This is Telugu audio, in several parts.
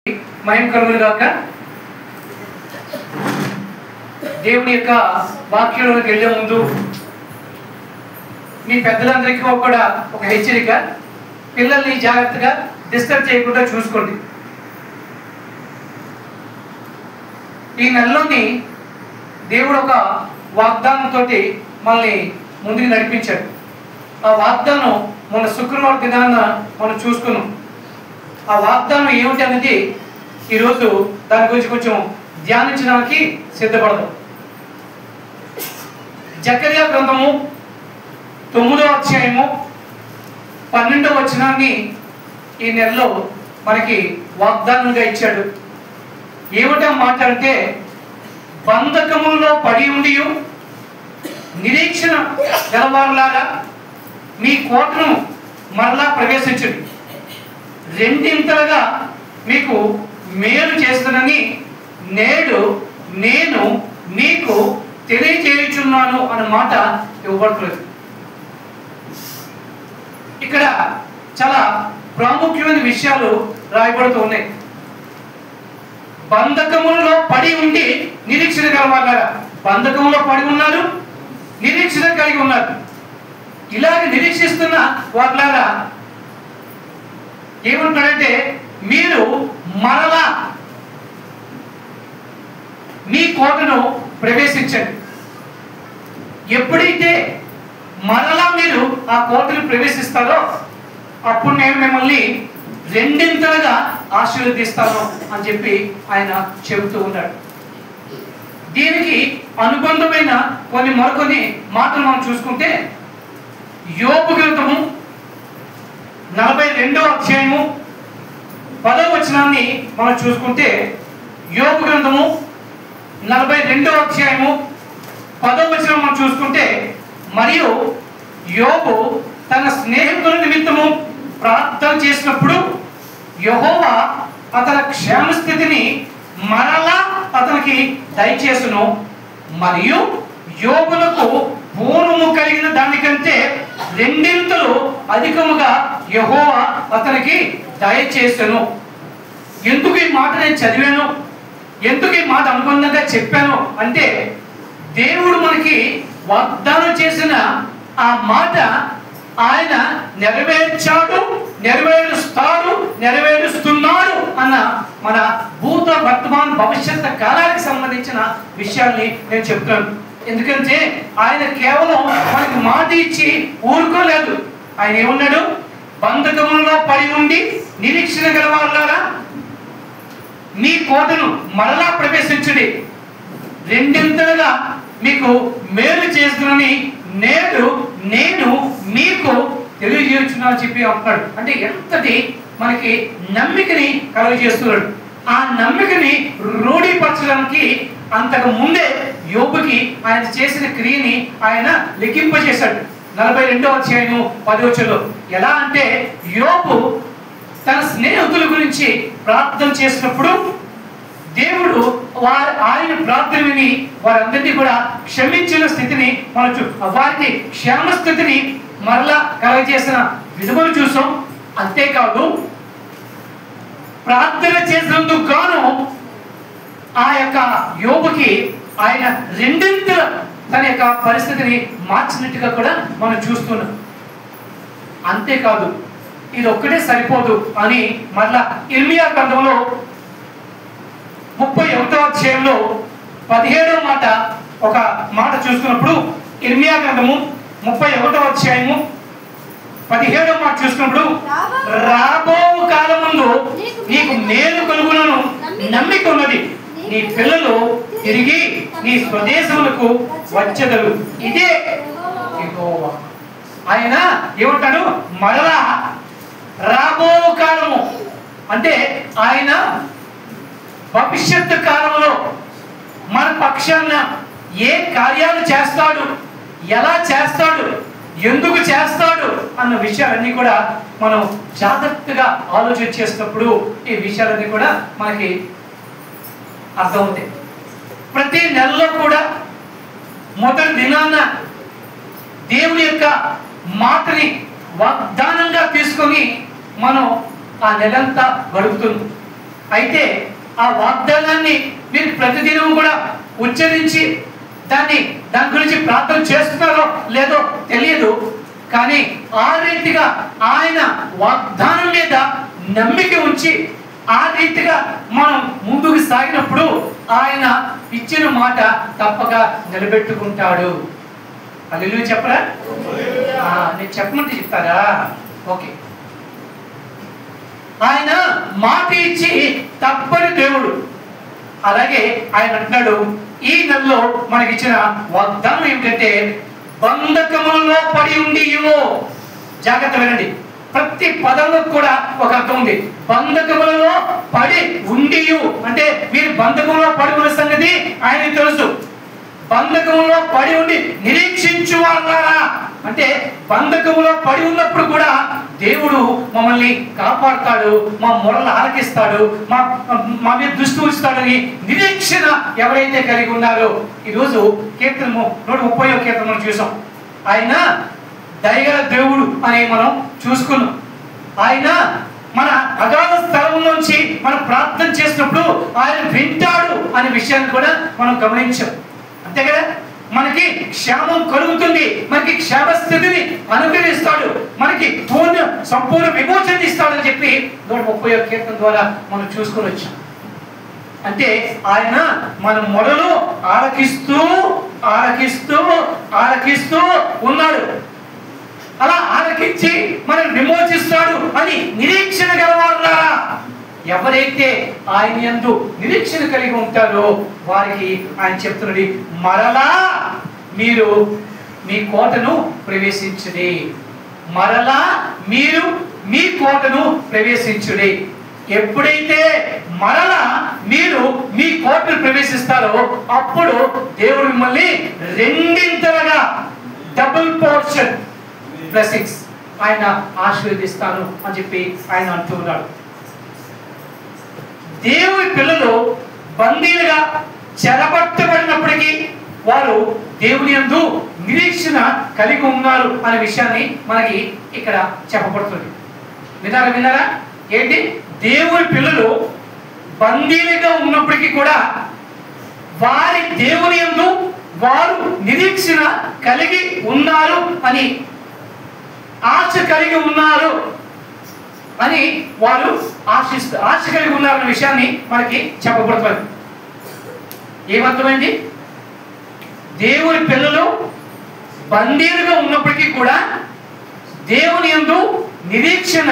మహిమ కలుగును గాక. దేవుని యొక్క వాక్యంలోకి వెళ్ళే ముందు మీ పెద్దలందరికీ కూడా ఒక హెచ్చరిక, పిల్లల్ని జాగ్రత్తగా డిస్టర్బ్ చేయకుండా చూసుకోండి. ఈ నెలలోని దేవుడు ఒక వాగ్దానంతో మనల్ని ముందుకు నడిపించాడు. ఆ వాగ్దానం మన శుక్రవారం దినాన మనం చూసుకున్నాం. ఆ వాగ్దానం ఏమిటి అనేది ఈరోజు దాని గురించి కొంచెం ధ్యానించడానికి సిద్ధపడదాం. జకర్యా గ్రంథము 9వ అధ్యాయము 12వ వచనాన్ని ఈ నెలలో మనకి వాగ్దానంగా ఇచ్చాడు. ఏమిటా మాట అంటే, బంధకములలో పడి ఉండి నిరీక్షణ గలవారులారా మీ కోటను మరలా ప్రవేశించండి, రెండింతలుగా మీకు మేలు చేస్తానని నేడు నేను మీకు తెలియజేయుచున్నాను అన్న మాట ఇవ్వబడుతుంది. ఇక్కడ చాలా ప్రాముఖ్యమైన విషయాలు రాయబడుతూ ఉన్నాయి. బంధకములలో పడి ఉండి నిరీక్షణ కలవాళ్ళారా, బంధకంలో పడి ఉన్నారు, నిరీక్షణ కలిగి ఉన్నారు. ఇలాగ నిరీక్షిస్తున్న వాళ్ళారా ఏమంటాడంటే, మీరు మరలా మీ కోటను ప్రవేశించండి. ఎప్పుడైతే మరలా మీరు ఆ కోటను ప్రవేశిస్తారో అప్పుడు నేను మిమ్మల్ని రెండింతలుగా ఆశీర్వదిస్తాను అని చెప్పి ఆయన చెబుతూ ఉన్నాడు. దీనికి అనుబంధమైన మరికొన్ని మాటలు మనం చూసుకుంటే, యోబు గ్రంథము 42వ అధ్యాయము 10వ వచనాన్ని మనం చూసుకుంటే, యోబు గ్రంథము 42వ అధ్యాయము 10వ వచనం మనం చూసుకుంటే, మరియు యోబు తన స్నేహితుల నిమిత్తము ప్రార్థన చేసినప్పుడు యెహోవా అతని క్షేమస్థితిని మరలా అతనికి దయచేసును, మరియు యోబులకు పూర్వము కలిగిన దానికంటే రెండింతలు అధికముగా యెహోవా అతనికి దయచేసెను. ఎందుకు ఈ మాట నేను చదివాను, ఎందుకు ఈ మాట అనుబంధంగా చెప్పాను అంటే, దేవుడు మనకి వాగ్దానం చేసిన ఆ మాట ఆయన నెరవేర్చాడు, నెరవేరుస్తాడు, నెరవేరుస్తున్నాడు అన్న మన భూత వర్తమాన భవిష్యత్ కాలానికి సంబంధించిన విషయాల్ని నేను చెప్తున్నాను. ఎందుకంటే ఆయన కేవలం మనకి మాట ఇచ్చి ఊరుకోలేదు. ఆయన ఏమన్నాడు, బంధకములలో పడి ఉండి నిరీక్షణ గలవారులారా మీ కోటను మరలా ప్రవేశించుడి, రెండింతలుగా మీకు మేలు చేస్తున్నని నేడు నేను మీకు తెలియజేస్తున్నాను చెప్పి అంటున్నాడు. అంటే ఎంతటి మనకి నమ్మికని కలుగజేస్తున్నాడు. ఆ నమ్మికని రూఢీపరచడానికి అంతకు ముందే యోబుకి ఆయన చేసిన క్రియని ఆయన లెక్కింపజేశాడు. 42వ అధ్యాయము 10వ వచనంలో ఎలా అంటే, యోబు తన స్నేహితుల గురించి ప్రార్థన చేసినప్పుడు దేవుడు ఆయన ప్రార్థన విని వారందరినీ కూడా క్షమించిన స్థితిని మనం వారికి క్షేమ స్థితిని మరలా కలగజేసిన విధములు చూసాం. అంతేకాదు, ప్రార్థన చేసినందుకు గాను ఆ యొక్క యోబుకి ఆయన రెండింతల తన యొక్క పరిస్థితిని మార్చినట్టుగా కూడా మనం చూస్తున్నాం. అంతేకాదు, ఇది ఒక్కటే సరిపోదు అని మరలా ఇర్మియా గ్రంథంలో 31వ అధ్యాయంలో 17వ మాట ఒక మాట చూసుకున్నప్పుడు, ఇర్మియా గ్రంథము 31వ అధ్యాయము 17వ మాట చూసుకున్నప్పుడు, రాబో కాలం ముందు నీకు మేలు కలుగునను నమ్మిక ఉన్నది, నీ పిల్లలు తిరిగి నీ స్వదేశములకు వచ్చెదరు, ఇదే యెహోవా. ఆయన ఏమంటాడు, మరలా రాబో కాలము అంటే ఆయన భవిష్యత్తు కాలంలో మన పక్షాన ఏ కార్యాలు చేస్తాడు, ఎలా చేస్తాడు, ఎందుకు చేస్తాడు అన్న విషయాలన్నీ కూడా మనం జాగ్రత్తగా ఆలోచన చేసినప్పుడు ఈ విషయాలన్నీ కూడా మనకి అర్థమవుతాయి. ప్రతి నెలలో కూడా మొదటి దినాన దేవుని యొక్క మాటని వాగ్దానంగా తీసుకొని మనం ఆ నెలంతా గడుపుతుంది. అయితే ఆ వాగ్దానాన్ని మీరు ప్రతిదినం కూడా ఉచ్చరించి దాని గురించి ప్రార్థన చేస్తున్నారో లేదో తెలియదు, కానీ ఆ రీతిగా ఆయన వాగ్దానం మీద నమ్మిక ఉంచి ఆ రీతిగా మనం ముందుకు సాగినప్పుడు ఆయన ఇచ్చిన మాట తప్పక నిలబెట్టుకుంటాడు. హల్లెలూయా చెప్పరా? నేను చెప్పమంటే చెప్తారా? ఓకే. ఆయన మాట ఇచ్చి తప్పని దేవుడు. అలాగే ఆయన అంటున్నాడు, ఈ నెలలో మనకిచ్చిన వాగ్దానం ఏమిటంటే బంధకములలో పడి ఉండియో. జాగ్రత్త వినండి, ప్రతి పదంలో కూడా ఒక అర్థం ఉంది. బంధకములలో పడి ఉండియు అంటే మీరు బంధకంలో పడి ఉన్న సంగతి ఆయనకి తెలుసు. బంధకంలో పడి ఉండి నిరీక్షించు అన్నారా అంటే బంధకంలో పడి ఉన్నప్పుడు కూడా దేవుడు మమ్మల్ని కాపాడుతాడు, మా మొరలు ఆలకిస్తాడు, మా మీద దృష్టి ఉంచుతాడని నిరీక్షణ ఎవరైతే కలిగి ఉన్నారో, ఈరోజు కీర్తనము 130వ కీర్తన చూసాం. ఆయన దయగల దేవుడు అని మనం చూసుకున్నాం. ఆయన మన అగాధ స్థలం నుంచి మనం ప్రార్థన చేసినప్పుడు ఆయన వింటాడు అనే విషయాన్ని కూడా మనం గమనించాం. అంతే కదా, మనకి క్షేమం కలుగుతుంది, మనకి క్షేమ స్థితిని అనుగ్రహిస్తాడు, మనకి సంపూర్ణ విమోచన ఇస్తాడని చెప్పి 130వ కీర్తన ద్వారా మనం చూసుకొని వచ్చాం. అంటే ఆయన మన మొదలు ఆలకిస్తూ ఆలకిస్తూ ఆలకిస్తూ ఉన్నాడు. అలా ఆలకించి మనం విమోచిస్తాడు అని నిరీక్షణ గలవారులా ఎవరైతే ఆయన యందు నిరీక్షణ కలిగి ఉంటారో వారికి ఆయన చెప్తున్నది, మరలా మీరు మీ కోటను ప్రవేశించుడి. మరలా మీరు మీ కోటను ప్రవేశించుడి. ఎప్పుడైతే మరలా మీరు మీ కోటను ప్రవేశిస్తారో అప్పుడు దేవుడు మిమ్మల్ని రెండింతలుగా డబుల్ పోర్షన్ బ్లెస్సింగ్స్ ఆయన ఆశీర్వదిస్తాను అని చెప్పి ఆయన అంటూ ఉన్నాడు. దేవుని పిల్లలు బందీలుగా చెరపట్టబడినప్పటికీ వారు దేవుని యందు నిరీక్షణ కలిగి ఉన్నారు అనే విషయాన్ని మనకి ఇక్కడ చెప్పబడుతుంది. విన్నారా? ఏంటి? దేవుని పిల్లలు బందీలుగా ఉన్నప్పటికీ కూడా వారి దేవుని యందు వారు నిరీక్షణ కలిగి ఉన్నారు అని, ఆశ కలిగి ఉన్నారు అని వారు ఆశ కలిగి ఉన్నారన్న విషయాన్ని మనకి చెప్పబడుతుంది. ఏమర్థమైంది? దేవుని పిల్లలు బందీలుగా ఉన్నప్పటికీ కూడా దేవుని యందు నిరీక్షణ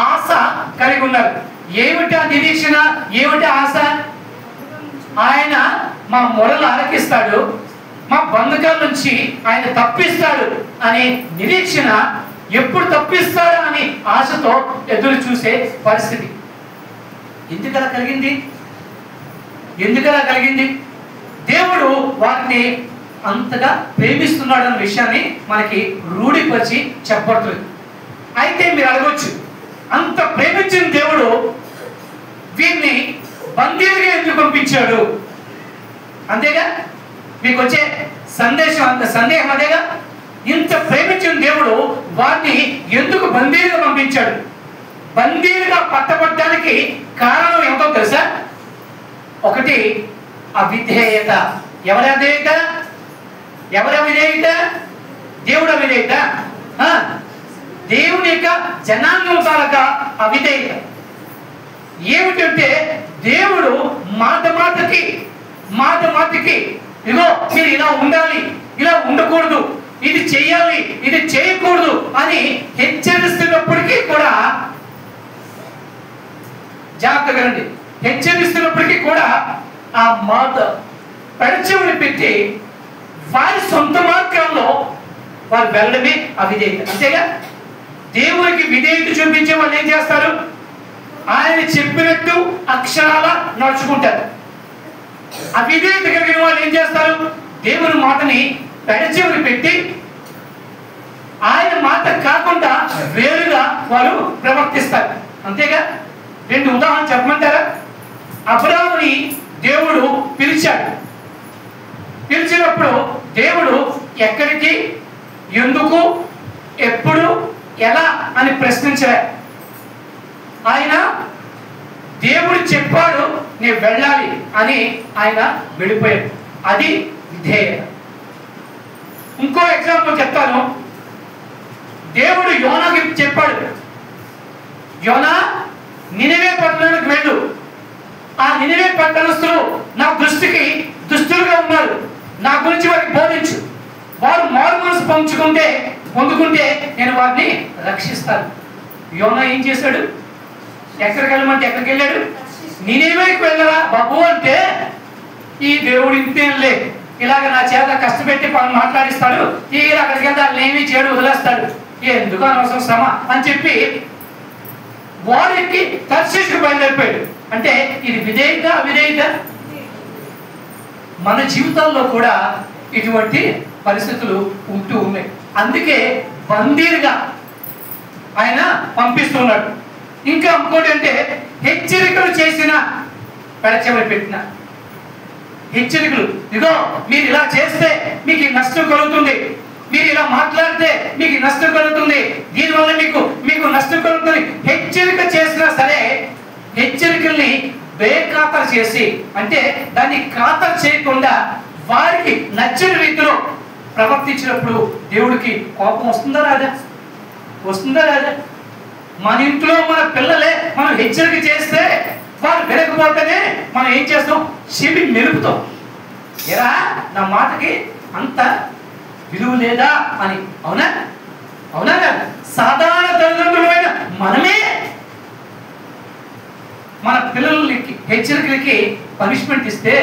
ఆశ కలిగి ఉన్నారు. ఏమిటి ఆ నిరీక్షణ, ఏమిటి ఆశ? ఆయన మా మొరలు ఆలకిస్తాడు, మా బంధకాల నుంచి ఆయన తప్పిస్తాడు అనే నిరీక్షణ, ఎప్పుడు తప్పిస్తాడా అని ఆశతో ఎదురు చూసే పరిస్థితి. ఎందుకలా కలిగింది? దేవుడు వారిని అంతగా ప్రేమిస్తున్నాడు అనే విషయాన్ని మనకి రూఢిపరిచి చెప్పబడుతుంది. అయితే మీరు అడగొచ్చు, అంత ప్రేమించిన దేవుడు వీరిని బందీలుగా ఎందుకు పంపించాడు? అంతేగా మీకు వచ్చే సందేహం అదేగా. ఇంత ప్రేమించిన దేవుడు వారిని ఎందుకు బందీలుగా పంపించాడు? బందీలుగా పట్టబడ్డానికి కారణం ఏమిటో తెలుసా? ఒకటి అవిధేయత. ఎవరి అవిధేయత? దేవుడు అవిధేయత. దేవుని యొక్క జనాంగం తాలక అవిధేయత. ఏమిటంటే దేవుడు మాట మాటకి ఇగో మీరు ఇలా ఉండాలి, ఇలా ఉండకూడదు, ఇది చెయ్యాలి, ఇది చేయకూడదు అని హెచ్చరిస్తున్నప్పటికీ కూడా, జాగ్రత్తగా రండి, హెచ్చరిస్తున్నప్పటికీ కూడా ఆ మాట పెడచెవిని పెట్టి వారి సొంత మార్గంలో వారు వెళ్ళడమే అవిధేయత. అంతేగా, దేవునికి విధేయత చూపించే వాళ్ళు ఏం చేస్తారు? ఆయన చెప్పినట్టు అక్షరాల నడుచుకుంటారు. అవిధేయత కలిగిన వాళ్ళు ఏం చేస్తారు? దేవుని మాటని పెడచెవిని పెట్టి ఆయన మాట కాకుండా వేరుగా వారు ప్రవర్తిస్తారు. అంతేగా. 2 ఉదాహరణలు చెప్పమంటారా? అబ్రాహాముని దేవుడు పిలిచాడు. పిలిచినప్పుడు దేవుడు ఎక్కడికి, ఎందుకు, ఎప్పుడు, ఎలా అని ప్రశ్నించలే. ఆయన దేవుడు చెప్పాడు నేను వెళ్ళాలి అని ఆయన వెళ్ళిపోయాడు. అది విధేయత. ఇంకో ఎగ్జాంపుల్ చెప్తాను. దేవుడు యోనాకి చెప్పాడు, యోనా నినివే పట్టణానికి వెళ్ళు. ఆ నినివే పట్టణస్తులు నా దృష్టికి దుష్టులుగా ఉన్నారు, నా గురించి వారికి బోధించు. వారు మారు మనసు పొందుకుంటే నేను వారిని రక్షిస్తాను. యోనా ఏం చేశాడు? ఎక్కడికి వెళ్ళమంటే ఎక్కడికి వెళ్ళాడు? నినివేకి వెళ్ళరా బాబు అంటే, ఈ దేవుడు ఇంతేంలే, ఇలాగ నా చేత కష్టపెట్టి మాట్లాడిస్తాడు, ఇలా అక్కడికి వెళ్తే వాళ్ళు ఏమీ చేయడు, వదిలేస్తాడు, ఎందుకు అనవసరం శ్రమ అని చెప్పి వారికి తర్షీషుకు బయలుదేరిపోయాడు. అంటే ఇది విధేయత అవిధేయత? మన జీవితాల్లో కూడా ఇటువంటి పరిస్థితులు ఉంటూ ఉన్నాయి. అందుకే బందీలుగా ఆయన పంపిస్తున్నాడు. ఇంకా ఇంకోటి అంటే హెచ్చరికలు చేసిన పెడచెవిన పెట్టిన హెచ్చరికలు, ఇదిగో మీరు ఇలా చేస్తే మీకు నష్టం కలుగుతుంది, మీరు ఇలా మాట్లాడితే మీకు నష్టం కలుగుతుంది, దీనివల్ల మీకు నష్టం కలుగుతుంది. హెచ్చరిక చేసినా సరే హెచ్చరికల్ని బేఖాతరు చేసి, అంటే దాన్ని ఖాతరు చేయకుండా వారికి నచ్చిన రీతిలో ప్రవర్తించినప్పుడు దేవుడికి కోపం వస్తుందా రాదా? వస్తుందా రాదా? మన ఇంట్లో మన పిల్లలే మనం హెచ్చరిక చేస్తే వారు వినకపోతేనే మనం ఏం చేస్తాం? చెవి మెలుపుతాం. ఎరా నా మాటకి అంత విలువ లేదా అని. అవునా? అవునా కదా? సాధారణ తల్లిదండ్రులమైన మనమే మన పిల్లలకి హెచ్చరికలకి పనిష్మెంట్ ఇస్తే,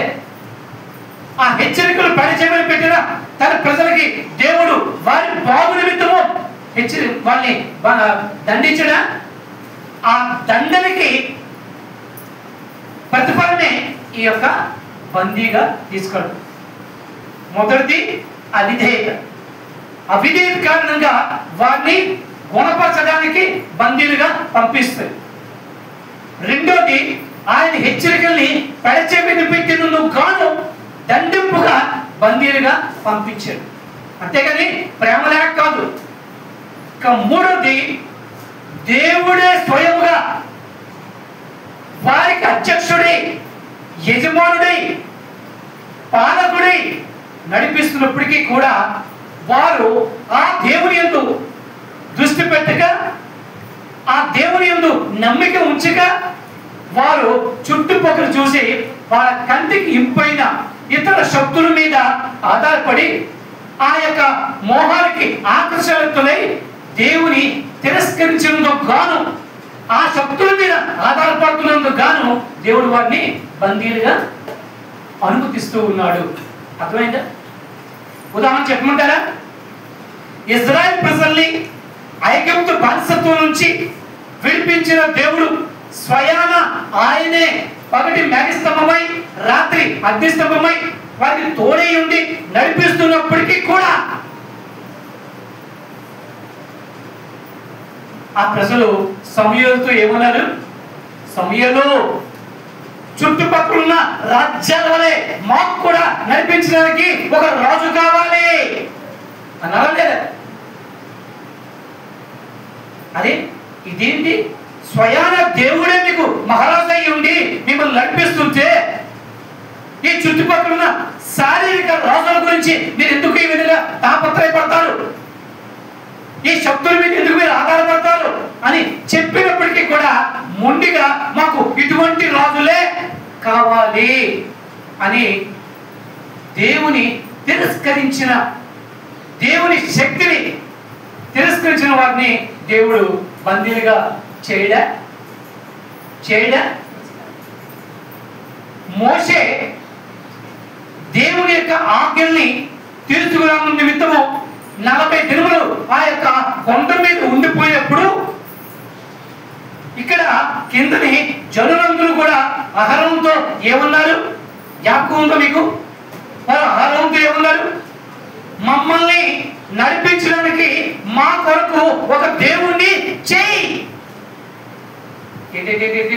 ఆ హెచ్చరికలు పరిచయం పెట్టిన తన ప్రజలకి దేవుడు వారి బాగు నిమిత్తము వాళ్ళని దండించడా? ఆ దండనకి ప్రతిఫలమే ఈ యొక్క బందీగా తీసుకోవడం. మొదటిది అవిధేయత. అవిధేయత కారణంగా వారిని గుణపరచడానికి బందీలుగా పంపిస్తుంది. రెండోది ఆయన హెచ్చరికల్ని పెడచెవిన పెట్టినందుకు గాను దండింపుగా బందీలుగా పంపించాడు. అంతేగాని ప్రేమ లేక కాదు. ఇక మూడోది దేవుడే స్వయంగా వారికి అధ్యక్షుడై, యజమానుడై, పాలకుడై నడిపిస్తున్నప్పటికీ కూడా వారు ఆ దేవుని యందు దృష్టి పెట్టక, ఆ దేవుని యందు నమ్మిక ఉంచక, వారు చుట్టుపక్కల చూసి వాళ్ళ కంటికి ఇంపైన ఇతర శక్తుల మీద ఆధారపడి ఆ యొక్క మోహానికి ఆకర్షితులై దేవుని తిరస్కరించినందుకు గాను, ఆ శక్తుల మీద ఆధారపడుతున్నందుకు గాను దేవుడు వారిని బందీలుగా అనుమతిస్తూ ఉన్నాడు. అర్థమైందా? ఉదాహరణ చెప్పమంటారా? ఇజ్రాయెల్ ప్రజల్ని ఐగుప్తు బానిసత్వం నుంచి విడిపించిన దేవుడు స్వయాన ఆయనే పగటి మేఘస్తంభమై రాత్రి అగ్నిస్తంభమై వారికి తోడై ఉండి నడిపిస్తున్నప్పటికీ కూడా ఆ ప్రజలు సమూయేలుతో ఏమన్నారు? సమూయేలు, చుట్టుపక్కల ఉన్న రాజ్యాల వలె మాకు కూడా నడిపించడానికి ఒక రాజు కావాలి అన్నారా లేదా? అదే ఇదేంటి? స్వయాన దేవుడే మీకు మహారాజు అయి ఉండి మిమ్మల్ని నడిపిస్తుంటే ఈ చుట్టుపక్కల ఉన్న శారీరక రాజుల గురించి మీరు ఎందుకు ఈ విధంగా తాపత్రయపడతారు? ఈ శక్తుల మీద ఎందుకు మీరు ఆధారపడతారు అని చెప్పినప్పటికీ కూడా మొండిగా మాకు ఇటువంటి రాజులే కావాలి అని దేవుని తిరస్కరించిన, దేవుని శక్తిని తిరస్కరించిన వారిని దేవుడు బందీలుగా చేయడా? మోషే దేవుని యొక్క ఆజ్ఞల్ని తీర్చుకురాము నిమిత్తము 40 దినములు ఆ యొక్క కొండ మీద ఉండిపోయినప్పుడు ఇక్కడ కిందని జనులందరూ కూడా అహరోనుతో ఏమన్నారు? జ్ఞాపకం ఉందో మీకు? వారు అహరోనుతో ఏమన్నారు? మమ్మల్ని నడిపించడానికి మా కొరకు ఒక దేవుణ్ణి చేయి.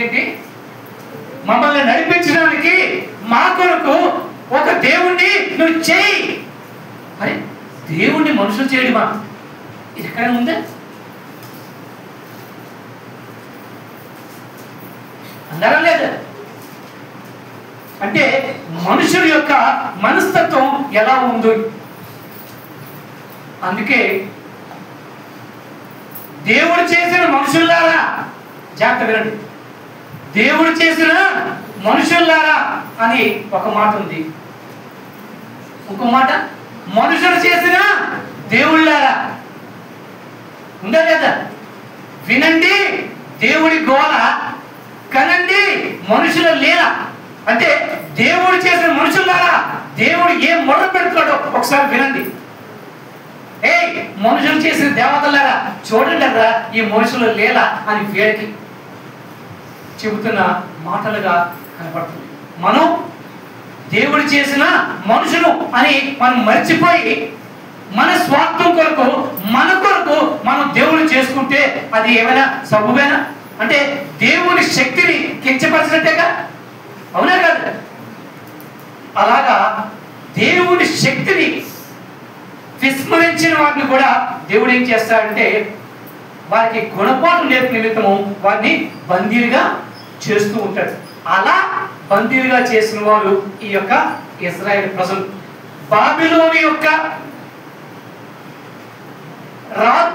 ఏంటి? మమ్మల్ని నడిపించడానికి మా కొరకు ఒక దేవుణ్ణి నువ్వు చేయి. అరే, దేవుణ్ణి మనుషులు చేయడమా? ఇది ఎక్కడ ఉందా? నెరలేదు. అంటే మనుషుల యొక్క మనస్తత్వం ఎలా ఉంది. అందుకే దేవుడు చేసిన మనుషుల్లారా, జాగ్రత్త వినండి, దేవుడు చేసిన మనుషుల్లారా అని ఒక మాట ఉంది. ఇంకో మాట మనుషులు చేసిన దేవుళ్ళారా ఉందా లేదా? వినండి దేవుడి గోల, కనండి మనుషుల లీల. అంటే దేవుడు చేసిన మనుషులారా, దేవుడు ఏం మొదలు పెడుతున్నాడో ఒకసారి వినండి. మనుషులు చేసిన దేవతలారా చూడండి అక్కడ ఈ మనుషుల లీల అని వేడికి చెబుతున్న మాటలుగా కనపడుతుంది. మనం దేవుడు చేసిన మనుషులు అని మనం మర్చిపోయి మన స్వార్థం కొరకు, మన కొరకు మనం దేవుడు చేసుకుంటే అది ఏమైనా సబబేనా? అంటే దేవుని శక్తిని కించపరిచినట్టేగా, అవునా కాదు? అలాగా దేవుని శక్తిని విస్మరించిన వాటిని కూడా దేవుడు ఏం చేస్తాడంటే వారికి గుణపాఠం నేర్పే నిమిత్తము వారిని బందీలుగా చేస్తూ ఉంటాడు. అలా బందీలుగా చేసిన వారు ఈ యొక్క ఇశ్రాయేలు ప్రజలు. బాబిలోను యొక్క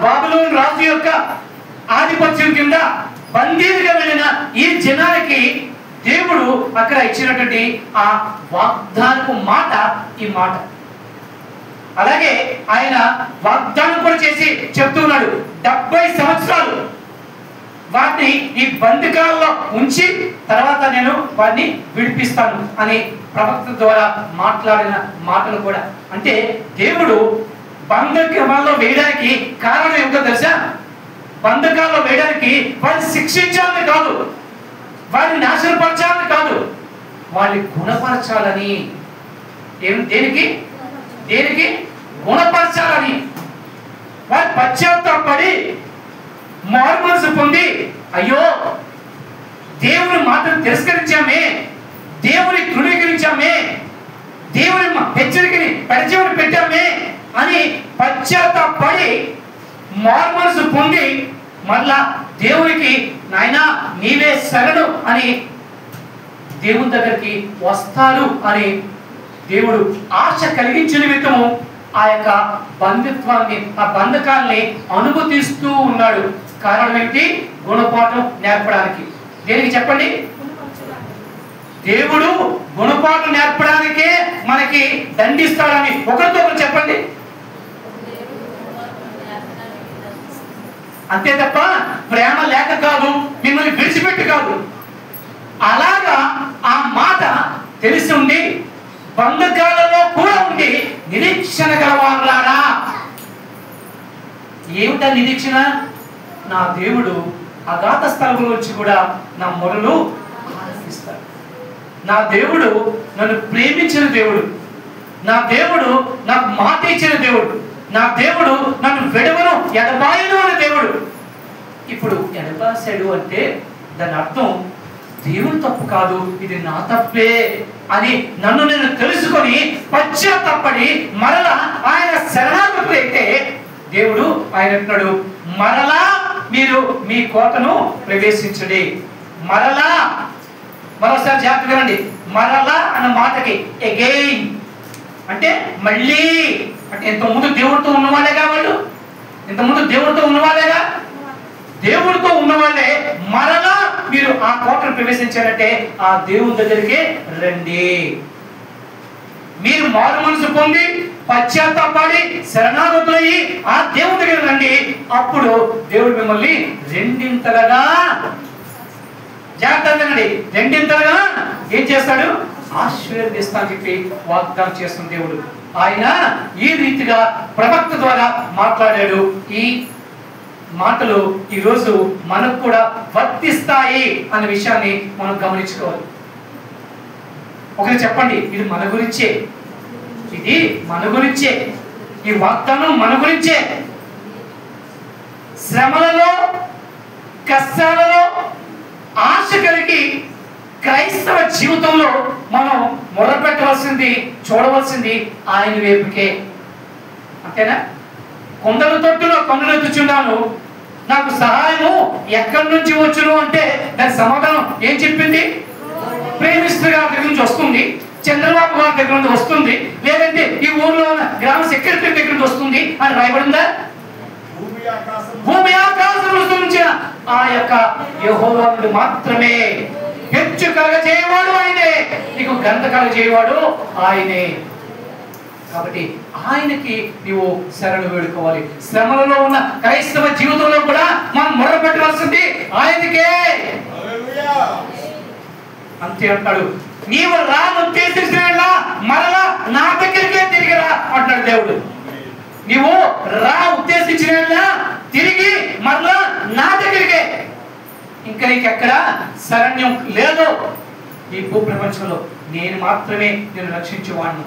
బాబిలోను రాజు యొక్క ఆధిపత్యం కింద బందీలుగా వెళ్ళిన ఈ జనానికి దేవుడు అక్కడ ఇచ్చినటువంటి ఆ వాగ్దానపు మాట ఈ మాట. అలాగే ఆయన వాగ్దానం కూడా చేసి చెప్తున్నాడు, 70 సంవత్సరాలు వాటిని ఈ బంధకాల్లో ఉంచి తర్వాత నేను వారిని విడిపిస్తాను అని ప్రవక్త ద్వారా మాట్లాడిన మాటలు కూడా. అంటే దేవుడు బంధకాల్లో వేయడానికి కారణం ఏమిటో తెలుసా? బంధకాల్లో వేయడానికి వారిని శిక్షించాలని కాదు, వారిని నాశనపరచాలని కాదు, వారిని గుణపరచాలని. దేనికి దేనికి? గుణపరచాలని. వారి పశ్చాత్తాపడి మారు మనసు పొంది, అయ్యో దేవుని మాటను తిరస్కరించామే, దేవుని తృణీకరించామే, దేవుని హెచ్చరికని పరిచయం పెట్టామే అని పశ్చాత్తాపడి మారు మనసు పొంది మళ్ళా దేవునికి నాయనా నీవే శరణు అని దేవుని దగ్గరికి వస్తారు అని దేవుడు ఆశ కలిగించిన నిమిత్తము ఆ యొక్క బంధుత్వాన్ని, ఆ బంధకాల్ని అనుమతిస్తూ ఉన్నాడు. కారణం ఏంటి? గుణపాఠం నేర్పడానికి. దేనికి చెప్పండి? దేవుడు గుణపాఠం నేర్పడానికే మనకి దండిస్తాడని ఒకరితో ఒకరు చెప్పండి. అంతే తప్ప ప్రేమ లేక కాదు, మిమ్మల్ని విడిచిపెట్టి కాదు. అలాగా ఆ మాట తెలిసి ఉండి బంధకాలలో కూడా ఉండి నిరీక్షణ గలవారులారా. ఏమిటా నిరీక్షణ? నా దేవుడు అగాధ స్థలం నుంచి కూడా నా మొరలు ఆలకిస్తాడు. నా దేవుడు నన్ను ప్రేమించిన దేవుడు, నా దేవుడు నాకు మాట ఇచ్చిన దేవుడు, నా దేవుడు నన్ను విడవను ఎడబాయను అనే దేవుడు. ఇప్పుడు ఎడబాసాడు అంటే దాని అర్థం దేవుని తప్పు కాదు, ఇది నా తప్పే అని నన్ను నేను తెలుసుకొని పశ్చాత్తాపడి మరలా ఆయన శరణాగతులు అయితే దేవుడు ఆయన అంటున్నాడు, మరలా మీరు మీ కోటను ప్రవేశించండి. మరలా, మరోసారి జాగ్రత్త వినండి, మరలా అన్న మాటకి అగైన్ అంటే మళ్ళీ. అంటే ఇంతకుముందు దేవుడితో ఉన్నవాళ్ళేగా వాళ్ళు, ఇంతకుముందు దేవుడితో ఉన్నవాళ్ళేగా, దేవుడితో ఉన్నవాళ్ళే మరలా మీరు ఆ కోటను ప్రవేశించారంటే ఆ దేవుని దగ్గరికి రండి. మీరు మారు మనసు పొంది పశ్చాత్తాపడి శరణాగతులయ్యి ఆ దేవుని దగ్గర రండి. అప్పుడు దేవుడు మిమ్మల్ని రెండింతలుగా, జాగ్రత్తగా రెండింతలుగా ఏం చేస్తాడు? ఆశీర్వదిస్తా అని చెప్పి వాగ్దానం చేస్తున్న దేవుడు. ఆయన ఈ రీతిగా ప్రవక్త ద్వారా మాట్లాడాడు. ఈ మాటలు ఈరోజు మనకు కూడా వర్తిస్తాయి అనే విషయాన్ని మనం గమనించుకోవాలి. ఒకటి చెప్పండి, ఇది మన గురించే, ఇది మన గురించే, ఈ వాగ్దానం మన గురించే. శ్రమలలో, కష్టాలలో ఆశ కలిగి క్రైస్తవ జీవితంలో మనం మొదలుపెట్టవలసింది, చూడవలసింది ఆయన వైపుకే. అంతేనా? కొండల తొట్టులో కొండలెత్తుచున్నాను, నాకు సహాయము ఎక్కడి నుంచి వచ్చును అంటే దాని సమాధానం ఏం చెప్పింది? ప్రేమిస్తు గారి దగ్గర నుంచి వస్తుంది, చంద్రబాబు గారి దగ్గర నుంచి వస్తుంది, లేదంటే ఈ ఊర్లో ఉన్న గ్రామ సెక్రటరీ దగ్గర నుంచి వస్తుంది అని రాయబడిందా? భూమి ఆకాశం సృష్టించిన ఆ యొక్క యెహోవా నుండి మాత్రమే. హెచ్చు కలగజేయవాడు ఆయనే, నీకు ఘనత కలగజేయవాడు ఆయనే. కాబట్టి ఆయనకి నీవు శరణు వేడుకోవాలి. శ్రమలలో ఉన్న క్రైస్తవ జీవితంలో కూడా మనం మొర పెట్టవలసింది ఆయనకే. అంతే అంటాడు, నీవు ఉద్దేశించిన మరలా నా దగ్గరికే తిరిగి రా అంటాడు దేవుడు. నీవు ఉద్దేశించిన తిరిగి మరలా నా దగ్గరికే. ఇంకా నీకెక్కడ శరణ్యం లేదు ఈ భూప్రపంచంలో, నేను మాత్రమే నేను రక్షించేవాడిను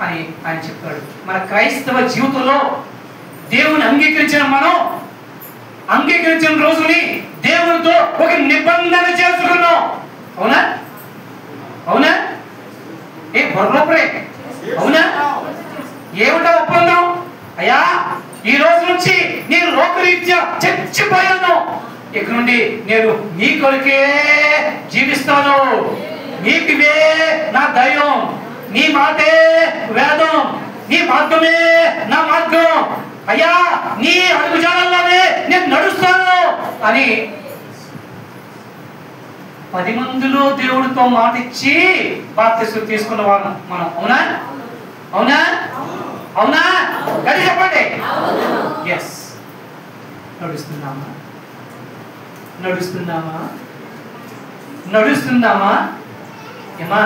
అని ఆయన చెప్తాడు. మన క్రైస్తవ జీవితంలో దేవుని అంగీకరించిన రోజుని దేవునితో ఒక నిబంధన చేసుకున్నాం. అవునా? అవునా? ఏ బొర్రపరే అవునా? ఏమిటా ఒప్పందం? అయ్యా, ఈ రోజు నుంచి నేను లోకరీత్యా చచ్చిపోయాను, ఇక నుండి నేను నీ కొరికే జీవిస్తాను, నీకువే నా దైవం, నీ మాటే వేదం, నీ మార్గమే నా మార్గం, అయ్యా నీ అడుగుజాడల్లోనే నేను నడుస్తాను అని 10 మందిలో దేవుడితో మాట ఇచ్చి బాప్తిస్మం తీసుకున్న వారు మనం. అవునా? అవునా? అవునా? గడి చెప్పండి. ఎస్. నడుస్తున్నామా ఏమా?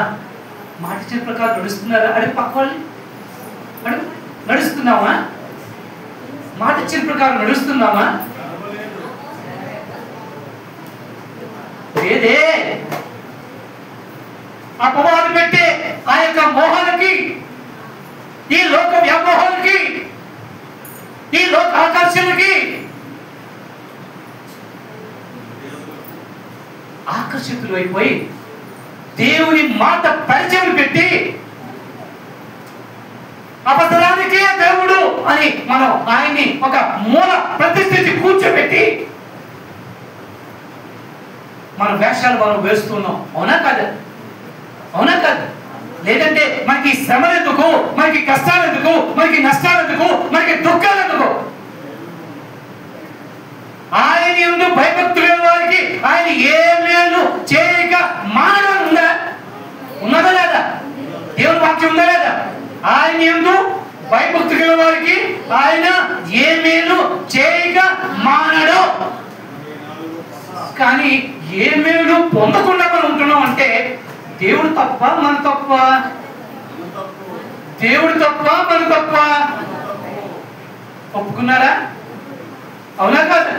మాట ఇచ్చిన ప్రకారం నడుస్తున్నారా? అడిగి పక్క వాళ్ళు అడుగు. నడుస్తున్నామా? మాట ఇచ్చిన ప్రకారం నడుస్తున్నామా? లేదే. అపవాదు పెట్టే ఆ యొక్క మోహాలకి, ఈ లోక వ్యామోహాలకి, ఈ లోక ఆకర్షణకి ఆకర్షితులు అయిపోయి దేవుని మాట పరిచయం పెట్టి అవసరానికే దేవుడు అని మనం ఆయన్ని ఒక మూల ప్రతిష్ఠించి కూర్చోబెట్టి మన వేషాలు మనం వేస్తున్నాం. అవునా కాదు? అవునా కాదు? లేదంటే మనకి శ్రమలు ఎందుకు, మనకి కష్టాలు ఎందుకు, మనకి నష్టాలు ఎందుకు, మనకి దుఃఖాలు ఎందుకు? ఆయన యందు భయభక్తులు వారికి ఆయన ఏ మేలు చేయక మానడం ఉన్నదా లేదా? దేవుని వాక్యం ఉందా లేదా? ఆయన యందు భయభక్తులు వారికి ఆయన ఏ మేలు చేయక మానడు. కానీ ఏ మేలు పొందకుండా మనం ఉంటున్నాం అంటే దేవుడు తప్ప మన తప్ప? దేవుడు తప్ప మన తప్ప? ఒప్పుకున్నారా? అవునా కాదు?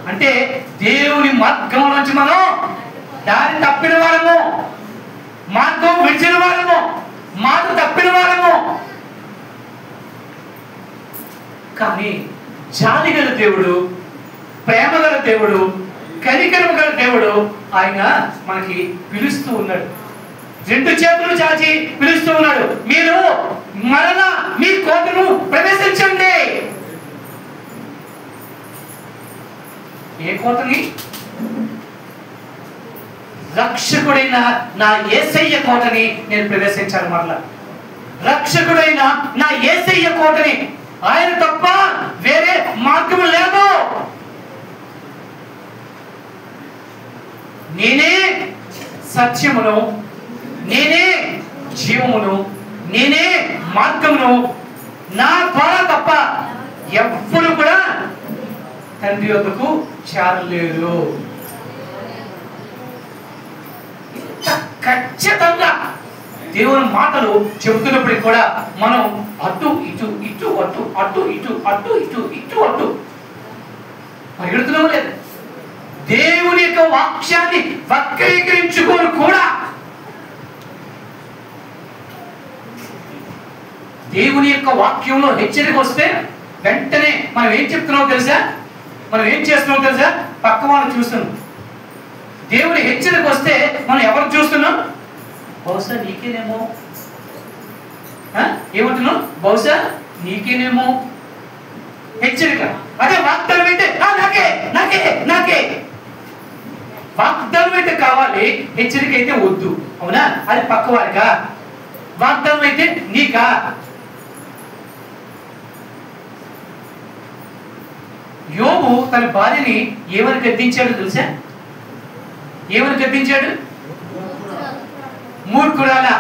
అంటే దేవుని మార్గం నుంచి మనం దారి తప్పిన వారము, మార్గం విడిచిన వారము, మాట తప్పిన వారము. కానీ జాలి గల దేవుడు, ప్రేమ గల దేవుడు, కనికరము గల దేవుడు ఆయన మనకి పిలుస్తూ ఉన్నాడు. 2 చేతులు చాచి పిలుస్తూ ఉన్నాడు, మీరు మరలా మీ కోటను ప్రవేశించండి. ఏ కోటని? రక్షకుడైన నా యేసయ్య కోటని నేను ప్రవేశించాను. మరలా రక్షకుడైన నా యేసయ్య కోటని, ఆయన తప్ప వేరే మార్గం లేదు. నేనే సత్యమును, నేనే జీవమును, నేనే మార్గమును, నా ద్వారా తప్ప ఎవ్వరు కూడా తండ్రి వద్దకు చేరలేరు. ఖచ్చితంగా దేవుని మాటలు చెబుతున్నప్పటికీ కూడా మనం అటు ఇటు ఇటు అటు అటు ఇటు అటు ఇటు ఇటు అటు పరిగెడుతున్నాము లేదు. దేవుని యొక్క వాక్యాన్ని వక్రీకరించుకొని కూడా దేవుని యొక్క వాక్యంలో హెచ్చరిక వస్తే వెంటనే మనం ఏం చెప్తున్నామో తెలుసా? మనం ఏం చేస్తున్నామో తెలుసా? పక్క వాళ్ళు చూస్తున్నాం. దేవుని హెచ్చరిక వస్తే మనం ఎవరు చూస్తున్నాం? బహుశా నీకేనేమో. ఏమంటున్నాం? బహుశా నీకేనేమో. హెచ్చరిక. అదే వాగ్దానం అయితే నాకే నాకే నాకే. వాగ్దానం అయితే కావాలి, హెచ్చరిక అయితే వద్దు. అవునా? అది పక్క వారికా? వాగ్దానం అయితే నీకా? యోబు తన భార్యని ఏమని గద్దించాడు తెలుసా? ఏమని గద్దించాడు? మూర్ఖురాలా,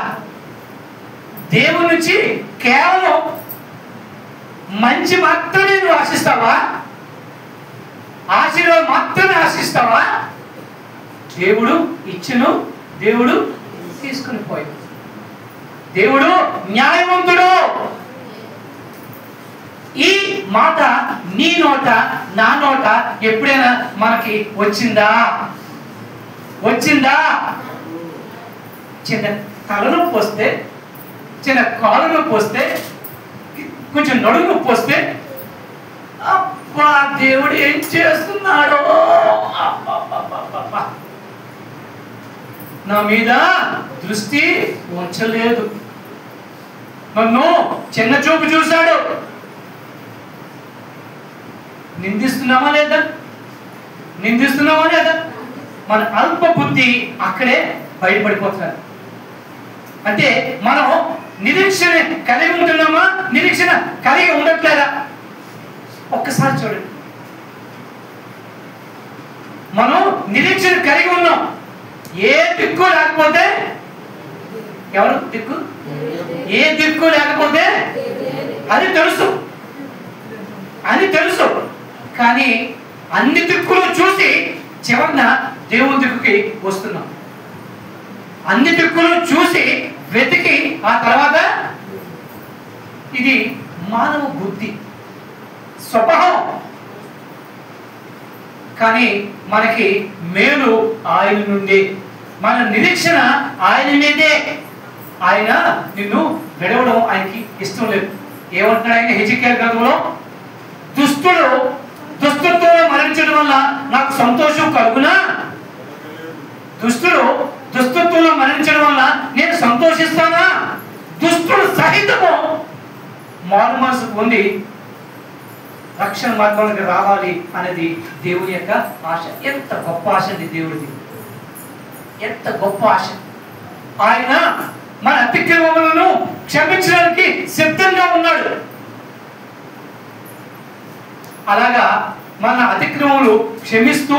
దేవుని నుంచి కేవలం మంచి మాత్రమే నువ్వు ఆశిస్తావా? ఆశీర్వాదం మాత్రమే ఆశిస్తావా? దేవుడు ఇచ్చును, దేవుడు తీసుకుని పోయి. దేవుడు న్యాయవంతుడు. ఈ మాట నీ నోట నా నోట ఎప్పుడైనా మనకి వచ్చిందా? చిన్న తలనొప్పి వస్తే, చిన్న కాలు నొప్పి వస్తే, కొంచెం నడుము నొప్పి వస్తే, అబ్బా దేవుడు ఏం చేస్తున్నాడో, నా మీద దృష్టి ఉంచలేదు, నన్ను చిన్న చూపు చూశాడు. నిందిస్తున్నామా లేదా? మన అల్ప బుద్ధి అక్కడే బయటపడిపోతున్నారు. అంటే మనం నిరీక్షణ కలిగి ఉంటున్నామా, నిరీక్షణ కలిగి ఉండట్లేదా? ఒక్కసారి చూడండి. మనం నిరీక్షణ కలిగి ఉన్నాం. ఏ దిక్కు లేకపోతే, ఎవరు దిక్కు? ఏ దిక్కు లేకపోతే అది తెలుసు. కానీ అన్ని దిక్కులు చూసి చివరిన దేవుని దిక్కుకి వస్తున్నాం. అన్ని దిక్కులు చూసి వెతికి ఆ తర్వాత, ఇది మానవ బుద్ధి స్వభావం. కానీ మనకి మేలు ఆయన నుండి, మన నిరీక్షణ ఆయన మీదే. ఆయన నిన్ను విడవడం ఆయనకి ఇష్టం లేదు. ఏమంటున్నాడు ఆయన హెజికేల్ గ్రంథంలో? దుస్తులతో మరణించడం వల్ల నాకు సంతోషం కలుగునా? దుస్తుత్వంలో మరణించడం వల్ల నేను సంతోషిస్తానా? దుస్తుడు సహితము మారు మనసు పొంది రక్షణ మార్గంలోకి రావాలి అనేది దేవుని యొక్క ఆశ. ఎంత గొప్ప ఆశ అండి దేవుడిది, ఎంత గొప్ప ఆశ. ఆయన మన అతిక్రమములను క్షమించడానికి సిద్ధంగా ఉన్నాడు. అలాగా మన అతిక్రమములు క్షమిస్తూ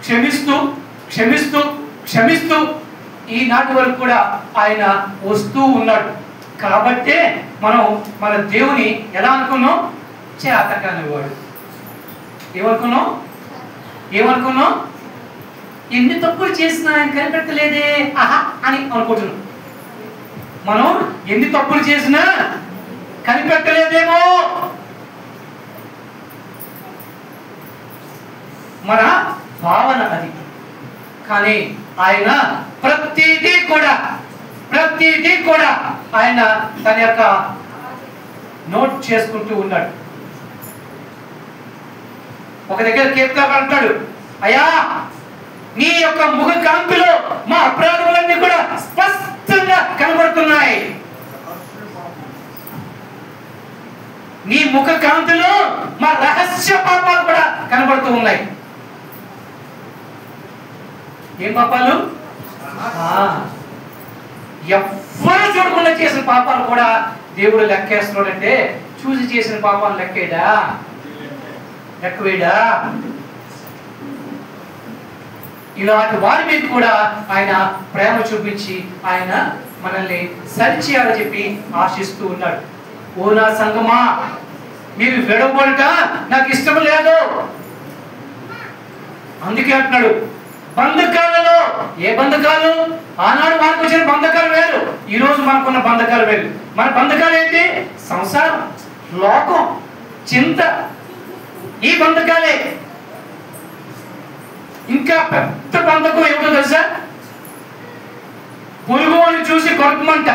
క్షమిస్తూ క్షమిస్తూ క్షమిస్తూ ఈనాటి వరకు కూడా ఆయన వస్తూ ఉన్నాడు. కాబట్టే మనం మన దేవుని ఎలా అనుకున్నాం? చేతకానివాడు. ఏమనుకున్నాం? ఎన్ని తప్పులు చేసినా ఆయన కనిపెట్టలేదే ఆహా అని అనుకుంటున్నాం. మనం ఎన్ని తప్పులు చేసినా కనిపెట్టలేదేమో మన భావన అది. కానీ ఆయన ప్రతిదీ కూడా ఆయన తన యొక్క నోట్ చేసుకుంటూ ఉన్నాడు. ఒక దగ్గర కీర్తనకారుడు అంటాడు, అయ్యా నీ యొక్క ముఖ కాంతిలో మా అపరాధములన్నీ కూడా స్పష్టంగా కనబడుతున్నాయి. నీ ముఖ కాంతిలో మా రహస్య పాపాలు కూడా కనబడుతూ ఉన్నాయి. ఏం పాపాలు? ఎవ్వరు చూడకుండా చేసిన పాపాలు కూడా దేవుడు లెక్కేస్తున్నాడంటే, చూసి చేసిన పాపాలు లెక్కవేడా? ఇలాంటి వారి మీద కూడా ఆయన ప్రేమ చూపించి ఆయన మనల్ని సరిచేయాలని చెప్పి ఆశిస్తూ ఉన్నాడు. ఓ నా సంగమా, మీరు విడవబడుట నాకు ఇష్టం లేదు. అందుకే అంటున్నాడు, బంధకాలలో. ఏ బంధకాలు? ఆనాడు మనకు వచ్చిన బంధకాలు వేరు, ఈరోజు మనకున్న బంధకాలు వేరు. మన బంధకాలు ఏంటి? సంసారం, లోకం, చింత, ఈ బంధకాలే. ఇంకా పెద్ద బంధకం ఏమిటో తెలుసా? పురుగు అని చూసి కొరకమంట.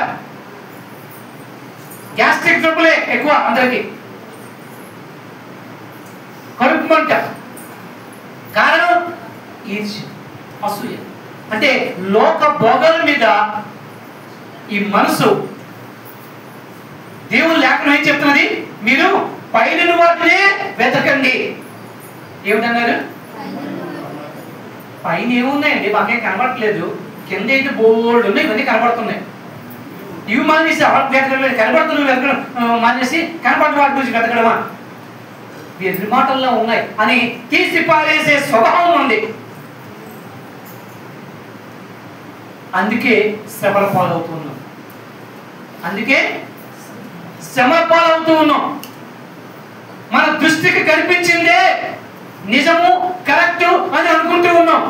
గ్యాస్ట్రిక్ ట్రబులే ఎక్కువ అందరికి. కొరకమంట కారణం ఈర్ష్య, అసూయ. అంటే లోక భోగాల మీద ఈ మనసు. దేవుని లేఖనం ఏం చెప్తున్నది? మీరు పైన వాటినే వెతకండి. ఏమిటన్నారు? పైన ఏమున్నాయండి? మాకేం కనబడట్లేదు. కింద అయితే బోల్డ్ ఉన్నాయి, ఇవన్నీ కనబడుతున్నాయి. ఇవి మానేసి కనబడుతున్నాయి వెతకడం మానేసి కనబడిన వాటి గురించి వెతకడమా? ఎదురు మాటల్లో ఉన్నాయి అని తీసి పారేసే స్వభావం ఉంది. అందుకే శ్రమల పాలవుతున్నాం. అందుకే శ్రమ పాలవుతూ ఉన్నాం. మన దృష్టికి కనిపించిందే నిజము, కరెక్ట్ అని అనుకుంటూ ఉన్నాం.